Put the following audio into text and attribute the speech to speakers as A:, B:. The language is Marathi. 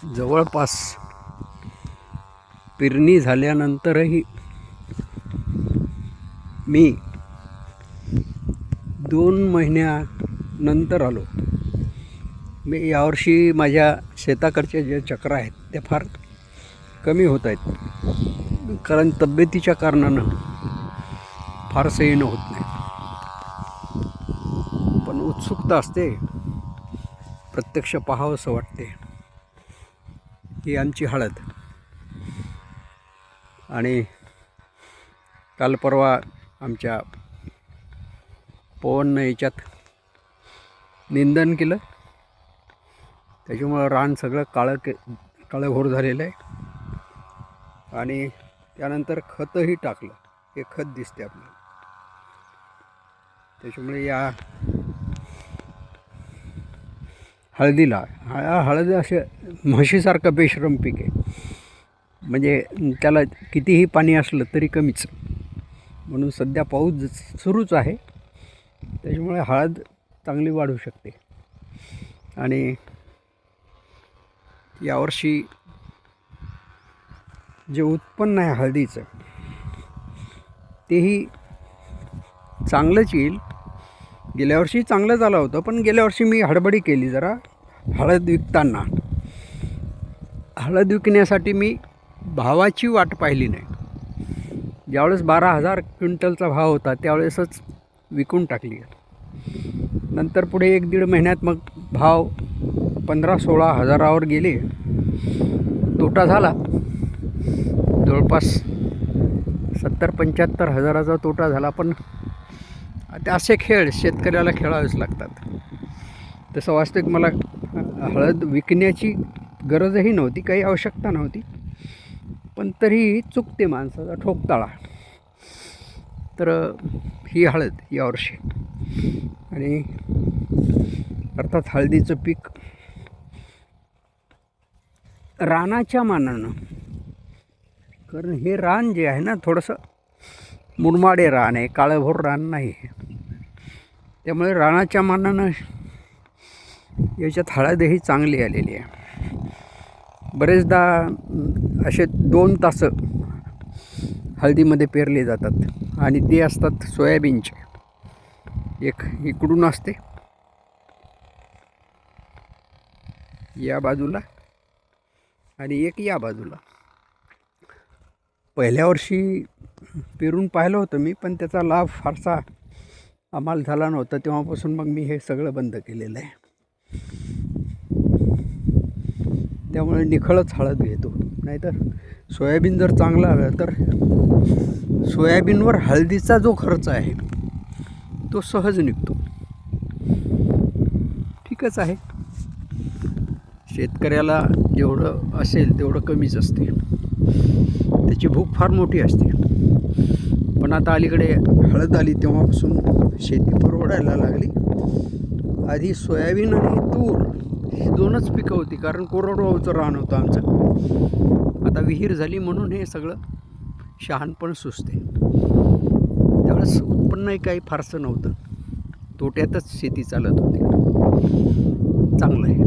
A: जवळपास पेरणी झाल्यानंतरही मी 2 महिन्यानंतर आलो. मी यावर्षी माझ्या शेताकडचे जे चक्र आहेत ते फार कमी होत आहेत, कारण तब्येतीच्या कारणानं फारसं येणं होत नाही. पण उत्सुकता असते, प्रत्यक्ष पाहावंसं वाटते. ही आमची हळद. आणि काल परवा आमच्या पवननं याच्यात निंदन केलं, त्याच्यामुळं रान सगळं काळंभोर झालेलं आहे. आणि त्यानंतर खतही टाकलं. हे खत दिसते आपल्याला. त्याच्यामुळे या हळदीला हळद असे म्हशीसारखं बेशरम पीक आहे. म्हणजे त्याला कितीही पाणी असलं तरी कमीच. म्हणून सध्या पाऊस सुरूच आहे, त्याच्यामुळे हळद चांगली वाढू शकते. आणि यावर्षी जे उत्पन्न आहे हळदीचं तेही चांगलंच येईल. गेल्या वर्षी चांगलं झालं होतं, पण गेल्या वर्षी मी हडबडी केली जरा हळद विकताना. हळद विकण्यासाठी मी भावाची वाट पाहिली नाही. ज्यावेळेस 12,000 क्विंटलचा भाव होता त्यावेळेसच विकून टाकली. नंतर पुढे 1-1.5 महिन्यात मग भाव 15-16 हजारावर गेले. तोटा झाला. जवळपास 70-75 हजाराचा तोटा झाला. पण ते असे खेळ शेतकऱ्याला खेळावेच लागतात. तसं वास्तविक मला हळद विकण्याची गरजही नव्हती, काही आवश्यकता नव्हती. पण तरीही चुकते माणसाचा ठोकताळा. तर ही हळद यावर्षी. आणि अर्थात हळदीचं पीक रानाच्या मानानं, कारण हे रान जे आहे ना थोडंसं मुरमाडे रान आहे, काळंभोर रान नाही. त्यामुळे रानाच्या मानानं याच्यात हळदही चांगली आलेली आहे. बरेचदा असे 2 तासं हळदीमध्ये पेरले जातात आणि ते असतात सोयाबीनचे. एक इकडून असते या बाजूला आणि एक या बाजूला. पहिल्या वर्षी पेरून पाहिलं होतं मी, पण त्याचा लाभ फारसा आम्हाला झाला नव्हता. तेव्हापासून मग मी हे सगळं बंद केलेलं आहे. त्यामुळे निखळच हळद घेतो. नाहीतर सोयाबीन जर चांगलं आलं तर सोयाबीनवर हळदीचा जो खर्च आहे तो सहज निघतो. ठीकच आहे. शेतकऱ्याला जेवढं असेल तेवढं कमीच असते. त्याची भूक फार मोठी असते. पण आता अलीकडे हळद आली तेव्हापासून शेती परवडायला लागली. आधी सोयाबीन आणि तूर ही 2च पिकं होती, कारण कोरडवाहूचं रान होतं आमचं. आता विहीर झाली म्हणून हे सगळं शहाणपण सुचते. त्यावेळेस उत्पन्नही काही फारसं नव्हतं. तोट्यातच शेती चालत होती. चांगलं आहे.